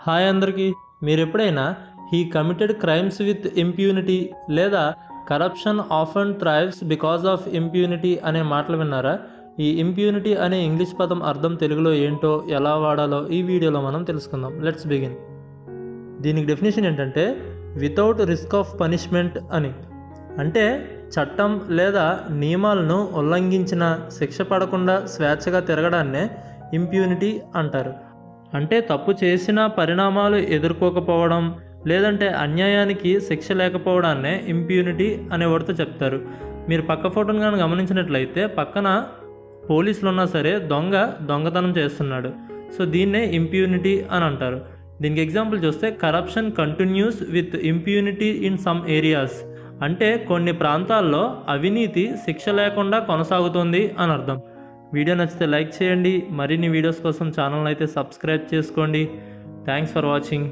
Hi అందరికీ. మీరు ఎప్పుడైనా he committed crimes with impunity లేదా corruption often thrives because of impunity అనే మాటలు విన్నారా? ఈ ఇంప్యూనిటీ అనే ఇంగ్లీష్ పదం అర్థం తెలుగులో ఏంటో ఎలా వాడాలో ఈ వీడియోలో మనం తెలుసుకుందాం. Let's begin. దీనికి డెఫినేషన్ ఏంటంటే వితౌట్ రిస్క్ ఆఫ్ పనిష్మెంట్ అని. అంటే చట్టం లేదా నియమాలను ఉల్లంఘించిన శిక్ష పడకుండా స్వేచ్ఛగా తిరగడాన్నే ఇంప్యూనిటీ అంటారు. అంటే తప్పు చేసిన పరిణామాలు ఎదుర్కోకపోవడం లేదంటే అన్యాయానికి శిక్ష లేకపోవడాన్నే ఇంప్యూనిటీ అనే వర్డ్తో చెప్తారు. మీరు పక్క ఫోటోను కానీ గమనించినట్లయితే పక్కన పోలీసులు ఉన్నా సరే దొంగతనం చేస్తున్నాడు. సో దీన్నే ఇంప్యూనిటీ అని అంటారు. దీనికి ఎగ్జాంపుల్ చూస్తే corruption continues with impunity in some areas. అంటే కొన్ని ప్రాంతాల్లో అవినీతి శిక్ష లేకుండా కొనసాగుతుంది అని అర్థం. వీడియో నచ్చితే లైక్ చేయండి. మరిన్ని వీడియోస్ కోసం ఛానల్ అయితే సబ్స్క్రైబ్ చేసుకోండి. Thanks for watching.